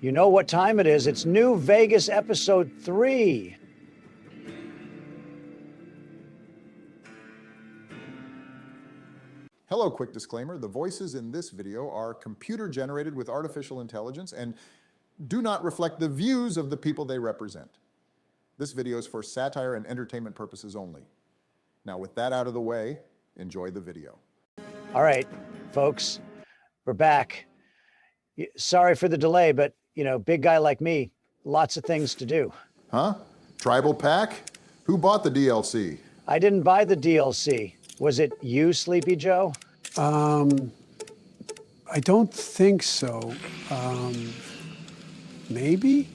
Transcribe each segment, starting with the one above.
You know what time it is. It's New Vegas Episode 3. Hello, quick disclaimer. The voices in this video are computer generated with artificial intelligence and do not reflect the views of the people they represent. This video is for satire and entertainment purposes only. Now, with that out of the way, enjoy the video. All right, folks, we're back. Sorry for the delay, but, you know, big guy like me, lots of things to do. Huh? Tribal pack? Who bought the DLC? I didn't buy the DLC. Was it you, Sleepy Joe? I don't think so. Maybe?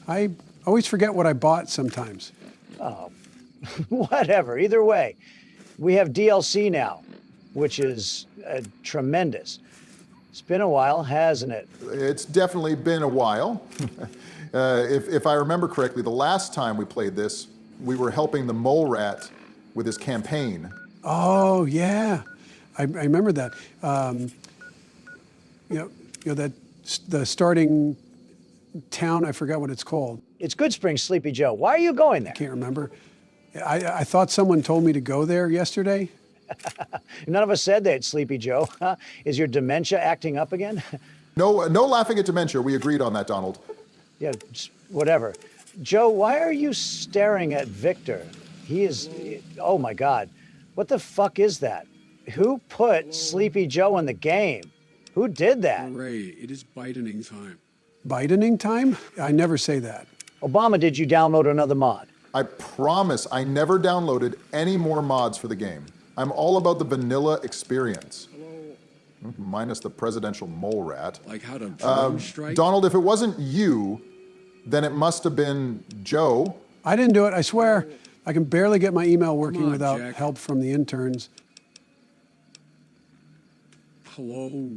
I always forget what I bought sometimes. Oh, whatever. Either way, we have DLC now, which is tremendous. It's been a while, hasn't it? It's definitely been a while. If I remember correctly, the last time we played this, we were helping the mole rat with his campaign. Oh, yeah. I remember that. The starting town, I forgot what it's called. It's Goodsprings, Sleepy Joe. Why are you going there? Can't remember. I thought someone told me to go there yesterday. None of us said that, Sleepy Joe. Is your dementia acting up again? No laughing at dementia. We agreed on that, Donald. Yeah, just whatever. Joe, why are you staring at Victor? He is, oh my God. What the fuck is that? Who put Sleepy Joe in the game? Who did that? Ray, it is Bidening time. Bidening time? I never say that. Obama, did you download another mod? I promise I never downloaded any more mods for the game. I'm all about the vanilla experience. Hello. Minus the presidential mole rat. Like how to drone strike? Donald, if it wasn't you, then it must have been Joe. I didn't do it, I swear. I can barely get my email working on, without Jack. help from the interns. Hello.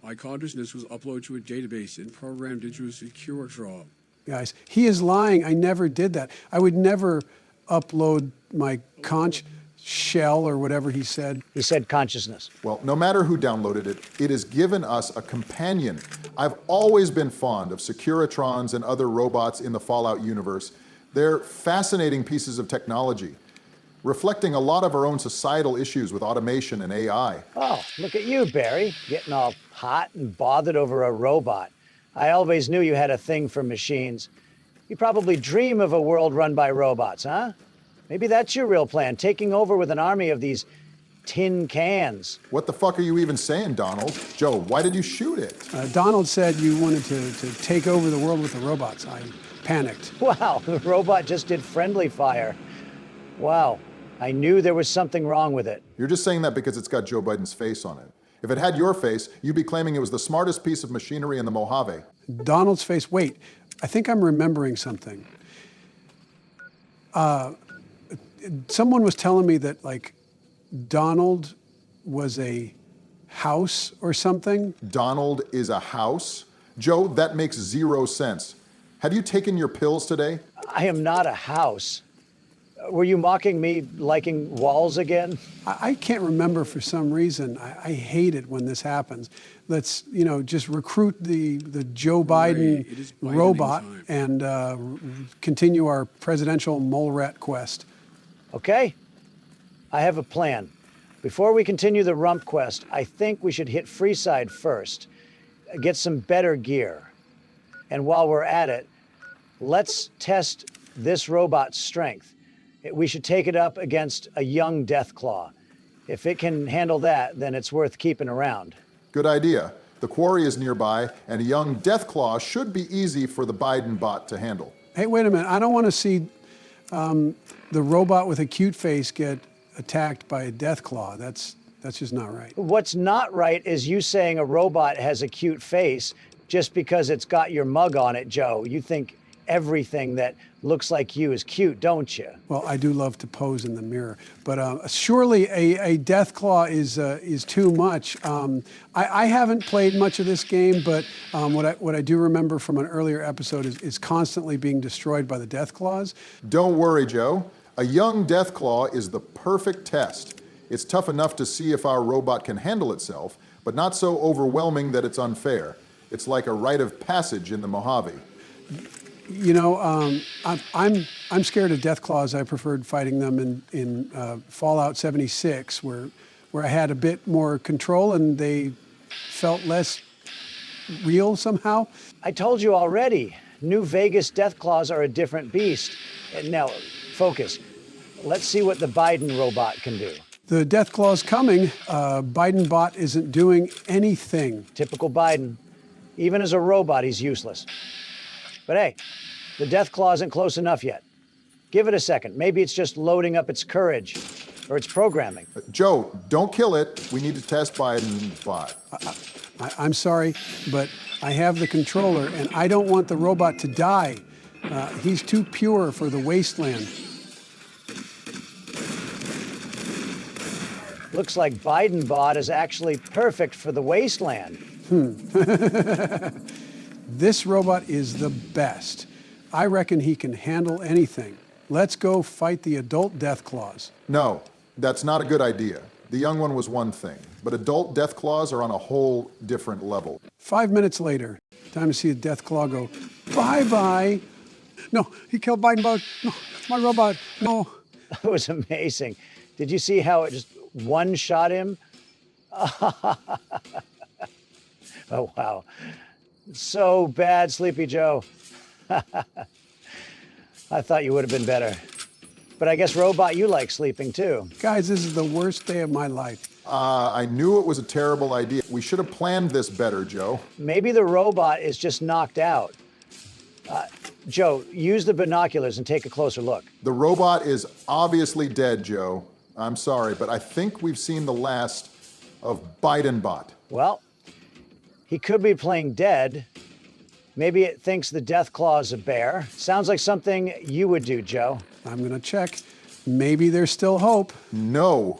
My consciousness was uploaded to a database and programmed into a secure draw. Guys, he is lying. I never did that. I would never upload my conch shell or whatever he said. He said consciousness. Well, no matter who downloaded it, it has given us a companion. I've always been fond of Securitrons and other robots in the Fallout universe. They're fascinating pieces of technology, reflecting a lot of our own societal issues with automation and AI. Oh, look at you, Barry, getting all hot and bothered over a robot. I always knew you had a thing for machines. You probably dream of a world run by robots, huh? Maybe that's your real plan, taking over with an army of these tin cans. What the fuck are you even saying, Donald? Joe, why did you shoot it? Donald said you wanted to take over the world with the robots. I panicked. Wow, the robot just did friendly fire. Wow, I knew there was something wrong with it. You're just saying that because it's got Joe Biden's face on it. If it had your face, you'd be claiming it was the smartest piece of machinery in the Mojave. Donald's face, wait, I think I'm remembering something. Someone was telling me that, like, Donald was a house or something. Donald is a house? Joe, that makes zero sense. Have you taken your pills today? I am not a house. Were you mocking me liking walls again? I can't remember for some reason. I hate it when this happens. Let's, just recruit the Joe Biden Ray, it is Bidening robot time. and continue our presidential mole rat quest. Okay, I have a plan. Before we continue the rump quest, I think we should hit Freeside first, get some better gear. And while we're at it, let's test this robot's strength. We should take it up against a young deathclaw. If it can handle that, then it's worth keeping around. Good idea. The quarry is nearby, and a young deathclaw should be easy for the Biden bot to handle. Hey, wait a minute. I don't want to see the robot with a cute face get attacked by a deathclaw. That's just not right. What's not right is you saying a robot has a cute face just because it's got your mug on it, Joe. You think everything that looks like you is cute, don't you? Well, I do love to pose in the mirror, but surely a deathclaw is too much. I haven't played much of this game, but what I do remember from an earlier episode is constantly being destroyed by the deathclaws. Don't worry, Joe. A young deathclaw is the perfect test. It's tough enough to see if our robot can handle itself, but not so overwhelming that it's unfair. It's like a rite of passage in the Mojave. You know, I'm scared of deathclaws. I preferred fighting them in Fallout 76, where I had a bit more control and they felt less real somehow. I told you already, New Vegas deathclaws are a different beast. And now, focus. Let's see what the Biden robot can do. The deathclaw's coming. Biden bot isn't doing anything. Typical Biden. Even as a robot, he's useless. But hey, the deathclaw isn't close enough yet. Give it a second. Maybe it's just loading up its courage or its programming. Joe, don't kill it. We need to test Biden's bot. I'm sorry, but I have the controller and I don't want the robot to die. He's too pure for the wasteland. Looks like Biden bot is actually perfect for the wasteland. This robot is the best. I reckon he can handle anything. Let's go fight the adult deathclaws. No, that's not a good idea. The young one was one thing, but adult deathclaws are on a whole different level. 5 minutes later, time to see the deathclaw go, bye-bye. No, he killed Biden bot. No, my robot, no. It was amazing. Did you see how it just one-shot him? Oh, wow. So bad, Sleepy Joe. I thought you would have been better. But I guess, Robot, you like sleeping too. Guys, this is the worst day of my life. I knew it was a terrible idea. We should have planned this better, Joe. Maybe the robot is just knocked out. Joe, use the binoculars and take a closer look. The robot is obviously dead, Joe. I'm sorry, but I think we've seen the last of Biden bot. Well, he could be playing dead. Maybe it thinks the deathclaw is a bear. Sounds like something you would do, Joe. I'm gonna check. Maybe there's still hope. No,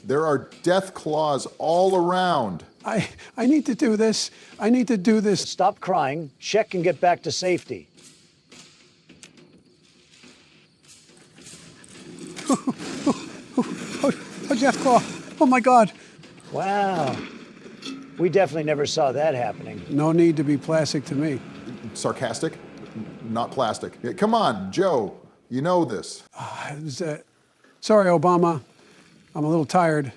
there are death claws all around. I need to do this. I need to do this. Stop crying. Check and get back to safety. Oh, deathclaw. Oh my God. Wow. We definitely never saw that happening. No need to be plastic to me. Sarcastic? Not plastic. Yeah, come on, Joe. You know this. Sorry, Obama. I'm a little tired.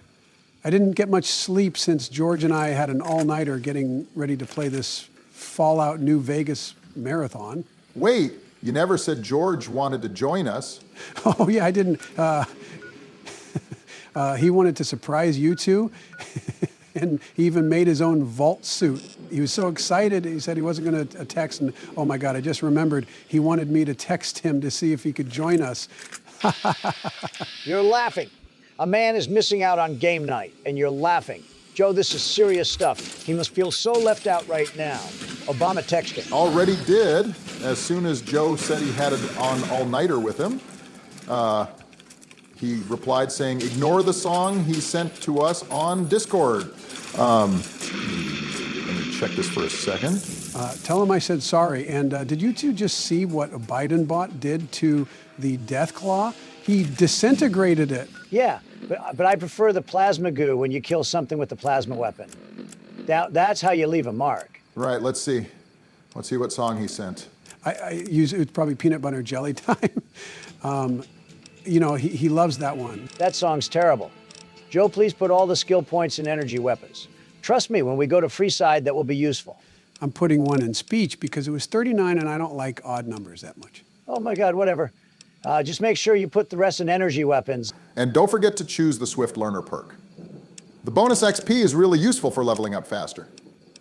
I didn't get much sleep since George and I had an all-nighter getting ready to play this Fallout New Vegas marathon. Wait, you never said George wanted to join us. Oh, yeah, I didn't. He wanted to surprise you two, and he even made his own vault suit. He was so excited, he said he wasn't going to text, and oh my God, I just remembered, he wanted me to text him to see if he could join us. You're laughing. A man is missing out on game night, and you're laughing. Joe, this is serious stuff. He must feel so left out right now. Obama texted him. Already did, as soon as Joe said he had an all-nighter with him. He replied saying, ignore the song he sent to us on Discord. Let me check this for a second. Tell him I said sorry. And did you two just see what a Biden bot did to the Deathclaw? He disintegrated it. Yeah, but I prefer the plasma goo when you kill something with the plasma weapon. That's how you leave a mark. Right, let's see. Let's see what song he sent. I use it's probably peanut butter jelly time. You know, he loves that one. That song's terrible. Joe, please put all the skill points in energy weapons. Trust me, when we go to Freeside, that will be useful. I'm putting one in speech because it was 39 and I don't like odd numbers that much. Oh my God, whatever. Just make sure you put the rest in energy weapons. And don't forget to choose the Swift Learner perk. The bonus XP is really useful for leveling up faster.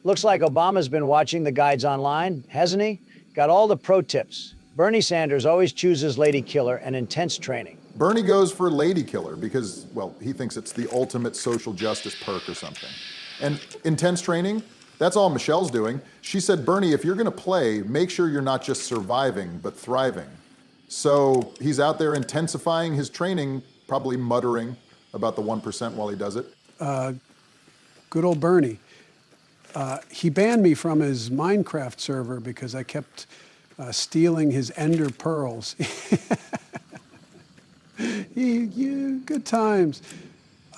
Looks like Obama's been watching the guides online, hasn't he? Got all the pro tips. Bernie Sanders always chooses Lady Killer and intense training. Bernie goes for Lady Killer because, well, he thinks it's the ultimate social justice perk or something. And intense training, that's all Michelle's doing. She said, Bernie, if you're gonna play, make sure you're not just surviving, but thriving. So he's out there intensifying his training, probably muttering about the 1% while he does it. Good old Bernie. He banned me from his Minecraft server because I kept stealing his ender pearls. Good times.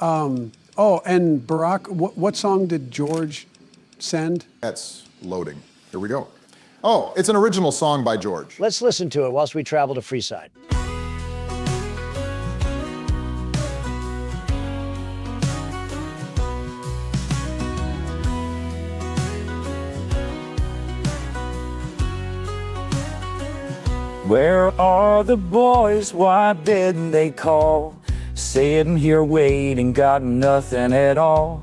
Oh, and Barack, what song did George send? That's Loading. Here we go. Oh, it's an original song by George. Let's listen to it whilst we travel to Freeside. Where are the boys? Why didn't they call? Sitting here waiting, got nothing at all.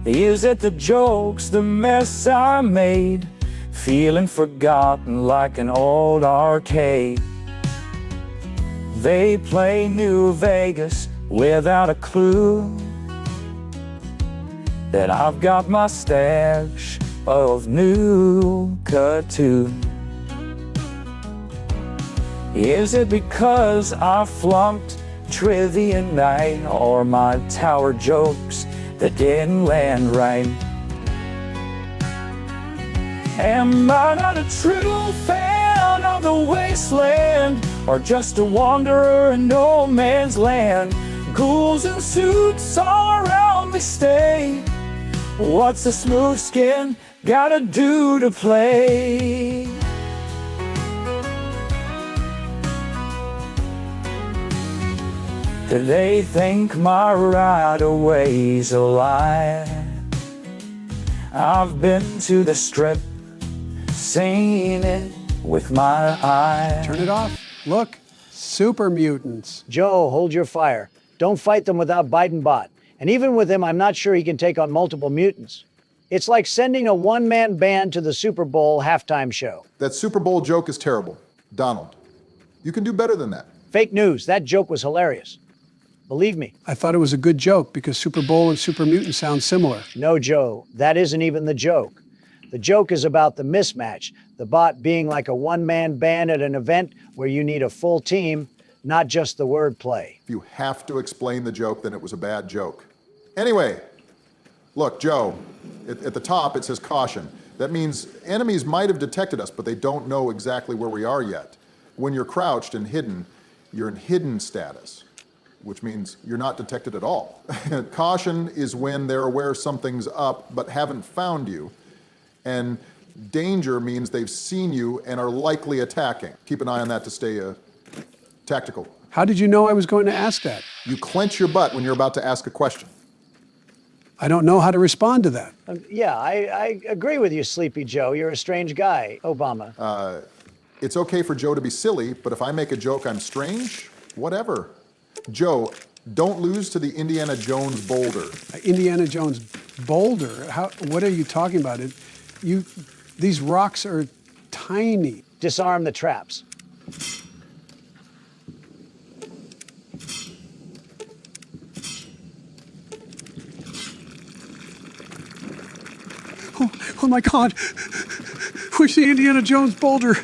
Is it the jokes, the mess I made? Feeling forgotten like an old arcade. They play New Vegas without a clue that I've got my stash of new cartoons. Is it because I flunked trivia night, or my tower jokes that didn't land right? Am I not a true fan of the wasteland, or just a wanderer in no man's land? Ghouls in suits all around me stay. What's a smooth skin gotta do to play? Do they think my right-of-way's a lie? I've been to the strip, seen it with my eyes. Turn it off. Look, super mutants. Joe, hold your fire. Don't fight them without Biden bot. And even with him, I'm not sure he can take on multiple mutants. It's like sending a one-man band to the Super Bowl halftime show. That Super Bowl joke is terrible. Donald, you can do better than that. Fake news. That joke was hilarious. Believe me. I thought it was a good joke because Super Bowl and Super Mutant sound similar. No, Joe, that isn't even the joke. The joke is about the mismatch, the bot being like a one-man band at an event where you need a full team, not just the wordplay. If you have to explain the joke, then it was a bad joke. Anyway, look, Joe, at the top it says caution. That means enemies might have detected us, but they don't know exactly where we are yet. When you're crouched and hidden, you're in hidden status, which means you're not detected at all. Caution is when they're aware something's up but haven't found you. And danger means they've seen you and are likely attacking. Keep an eye on that to stay tactical. How did you know I was going to ask that? You clench your butt when you're about to ask a question. I don't know how to respond to that. Yeah, I agree with you, Sleepy Joe. You're a strange guy, Obama. It's okay for Joe to be silly, but if I make a joke I'm strange, whatever. Joe, don't lose to the Indiana Jones boulder. Indiana Jones boulder? What are you talking about? These rocks are tiny. Disarm the traps. Oh my God! Where's the Indiana Jones boulder?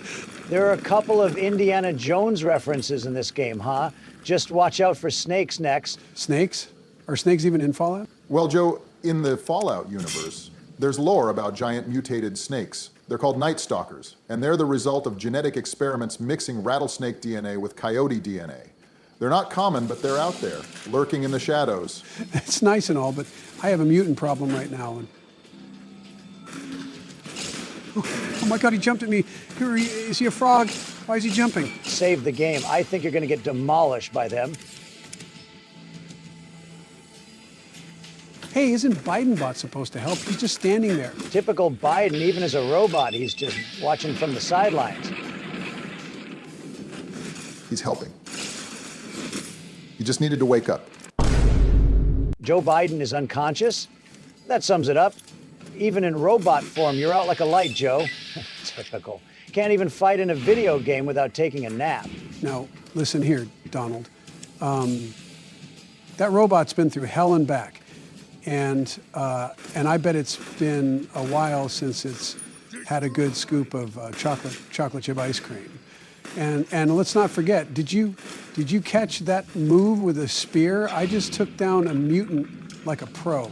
There are a couple of Indiana Jones references in this game, huh? Just watch out for snakes next. Snakes? Are snakes even in Fallout? Well, Joe, in the Fallout universe, there's lore about giant mutated snakes. They're called Night Stalkers, and they're the result of genetic experiments mixing rattlesnake DNA with coyote DNA. They're not common, but they're out there, lurking in the shadows. It's nice and all, but I have a mutant problem right now. Oh my God, he jumped at me. Is he a frog? Why is he jumping? Save the game. I think you're going to get demolished by them. Hey, isn't BidenBot supposed to help? He's just standing there. Typical Biden, even as a robot, he's just watching from the sidelines. He's helping. He just needed to wake up. Joe Biden is unconscious? That sums it up. Even in robot form, you're out like a light, Joe. Typical. Can't even fight in a video game without taking a nap. Now, listen here, Donald. That robot's been through hell and back. And I bet it's been a while since it's had a good scoop of chocolate chip ice cream. And let's not forget, did you catch that move with a spear? I just took down a mutant like a pro.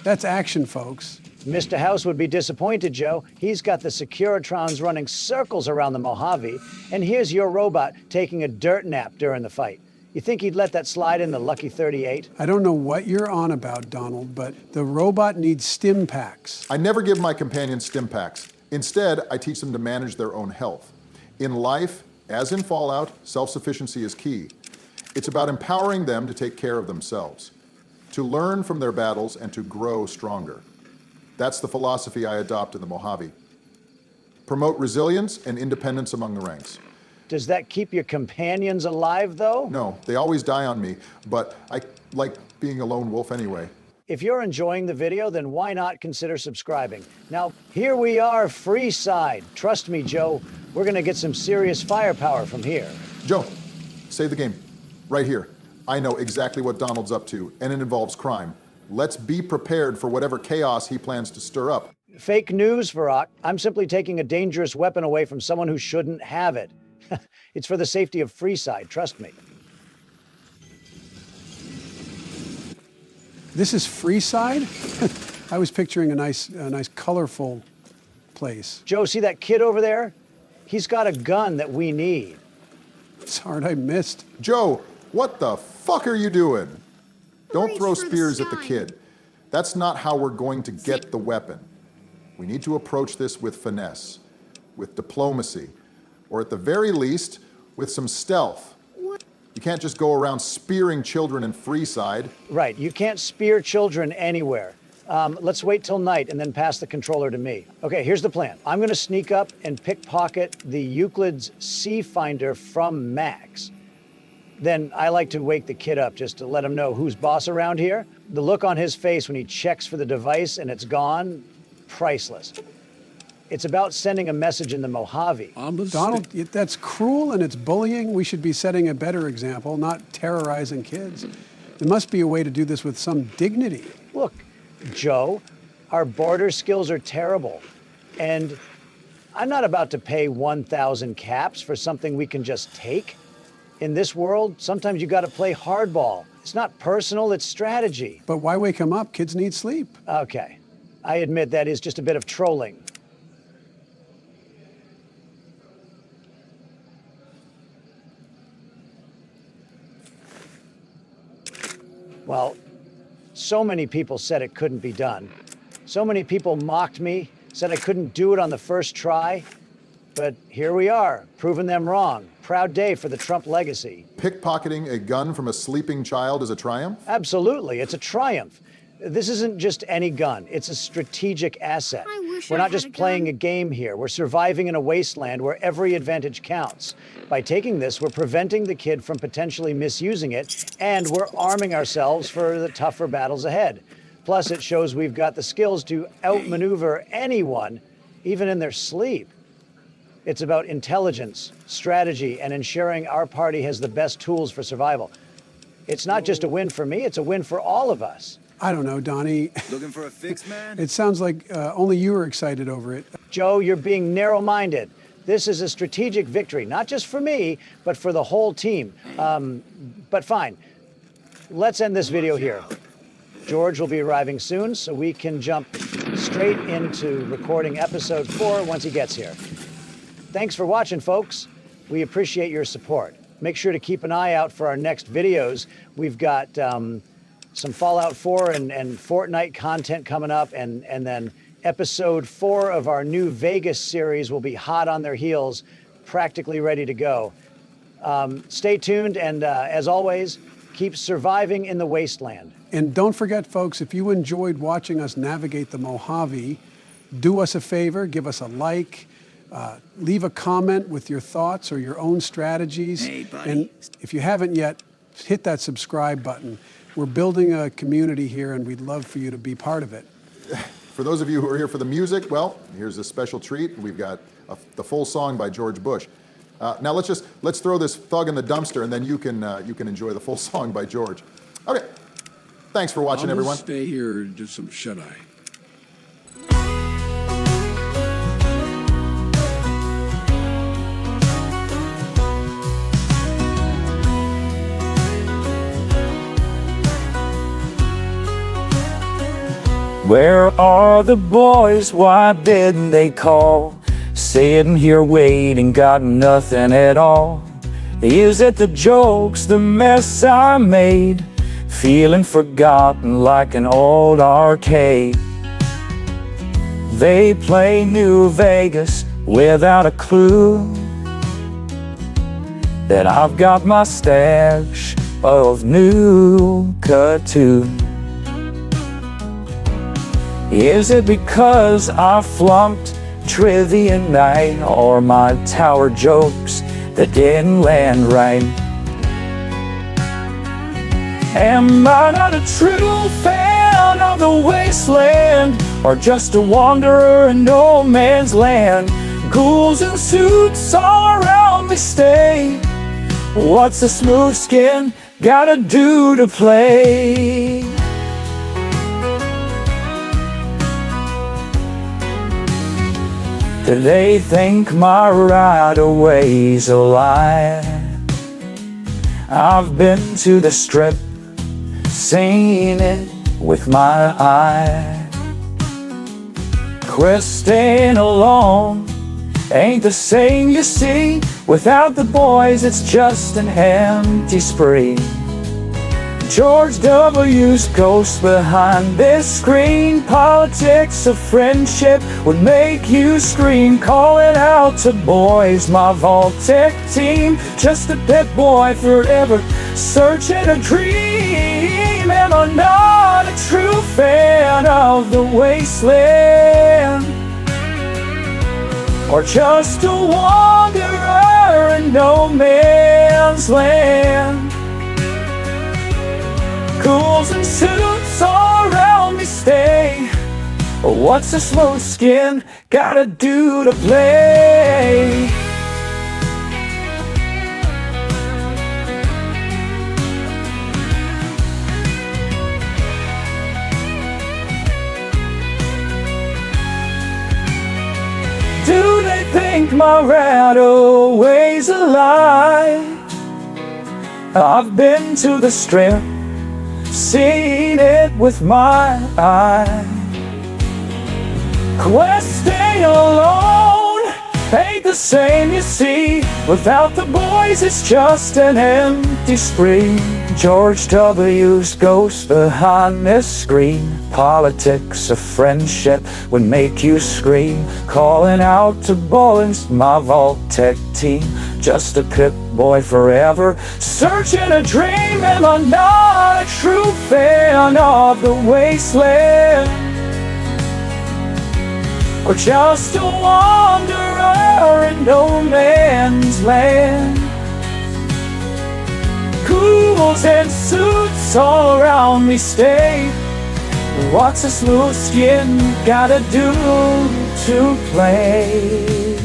That's action, folks. Mr. House would be disappointed, Joe. He's got the Securitrons running circles around the Mojave, and here's your robot taking a dirt nap during the fight. You think he'd let that slide in the Lucky 38? I don't know what you're on about, Donald, but the robot needs stim packs. I never give my companions stim packs. Instead, I teach them to manage their own health. In life, as in Fallout, self-sufficiency is key. It's about empowering them to take care of themselves, to learn from their battles and to grow stronger. That's the philosophy I adopt in the Mojave. Promote resilience and independence among the ranks. Does that keep your companions alive, though? No, they always die on me, but I like being a lone wolf anyway. If you're enjoying the video, then why not consider subscribing? Now, here we are, Freeside. Trust me, Joe, we're gonna get some serious firepower from here. Joe, save the game. Right here. I know exactly what Donald's up to, and it involves crime. Let's be prepared for whatever chaos he plans to stir up. Fake news, Varrock. I'm simply taking a dangerous weapon away from someone who shouldn't have it. It's for the safety of Freeside, trust me. This is Freeside? I was picturing a nice colorful place. Joe, see that kid over there? He's got a gun that we need. It's hard I missed. Joe, what the fuck are you doing? Don't Reach throw for the spears at the sky. kid. That's not how we're going to get the weapon. We need to approach this with finesse, with diplomacy, or at the very least, with some stealth. You can't just go around spearing children in Freeside. Right, you can't spear children anywhere. Let's wait till night and then pass the controller to me. Okay, here's the plan. I'm gonna sneak up and pickpocket the Euclid's Sea Finder from Max. Then I like to wake the kid up just to let him know who's boss around here. The look on his face when he checks for the device and it's gone, priceless. It's about sending a message in the Mojave. Donald, that's cruel and it's bullying. We should be setting a better example, not terrorizing kids. There must be a way to do this with some dignity. Look, Joe, our border skills are terrible. And I'm not about to pay 1,000 caps for something we can just take. In this world, sometimes you gotta play hardball. It's not personal, it's strategy. But why wake them up? Kids need sleep. Okay, I admit that is just a bit of trolling. Well, so many people said it couldn't be done. So many people mocked me, said I couldn't do it on the first try. But here we are, proving them wrong. Proud day for the Trump legacy. Pickpocketing a gun from a sleeping child is a triumph? Absolutely, it's a triumph. This isn't just any gun, it's a strategic asset. I wish We're I not had just a playing gun. a game here, we're surviving in a wasteland where every advantage counts. By taking this, we're preventing the kid from potentially misusing it, and we're arming ourselves for the tougher battles ahead. Plus, it shows we've got the skills to outmaneuver anyone, even in their sleep. It's about intelligence, strategy, and ensuring our party has the best tools for survival. It's not just a win for me, it's a win for all of us. I don't know, Donnie. Looking for a fix, man? It sounds like only you are excited over it. Joe, you're being narrow-minded. This is a strategic victory, not just for me, but for the whole team. But fine, let's end this video here. George will be arriving soon, so we can jump straight into recording episode 4 once he gets here. Thanks for watching, folks. We appreciate your support. Make sure to keep an eye out for our next videos. We've got some Fallout 4 and Fortnite content coming up, and then episode 4 of our new Vegas series will be hot on their heels, practically ready to go. Stay tuned, and as always, keep surviving in the wasteland. And don't forget, folks, if you enjoyed watching us navigate the Mojave, do us a favor, give us a like, leave a comment with your thoughts or your own strategies. Hey, buddy. And if you haven't yet, hit that subscribe button. We're building a community here, and we'd love for you to be part of it. For those of you who are here for the music, well, here's a special treat. We've got the full song by George Bush. Now let's throw this thug in the dumpster, and then you can enjoy the full song by George. Okay, thanks for watching, I'm gonna everyone. stay here and do some shut-eye. Where are the boys? Why didn't they call? Sitting here waiting, got nothing at all. Is it the jokes, the mess I made? Feeling forgotten like an old arcade. They play New Vegas without a clue that I've got my stash of new cartoons. Is it because I flunked trivia night, or my tower jokes that didn't land right? Am I not a true fan of the wasteland, or just a wanderer in no man's land? Ghouls in suits all around me stay. What's a smooth skin gotta do to play? Do they think my right away's a lie? I've been to the strip, seen it with my eye. Quest staying alone ain't the same, you see. Without the boys, it's just an empty spree. George W.'s ghost behind this screen. Politics of friendship would make you scream. Calling out to boys, my Vault-Tec team. Just a pet boy forever, searching a dream. Am I not a true fan of the wasteland, or just a wanderer in no man's land? Ghouls and suits all around me stay. What's a smooth skin gotta do to play? Do they think my rat always alive? I've been to the strip, seen it with my eye. Questing alone ain't the same, you see. Without the boys, it's just an empty spree. George W.'s ghost behind this screen. Politics of friendship would make you scream. Calling out to boys, my Vault-Tec team. Just a pit boy forever, searching a dream. Am I not a true fan of the wasteland, or just a wanderer in no man's land? Ghouls and suits all around me stay. What's a smooth skin gotta do to play?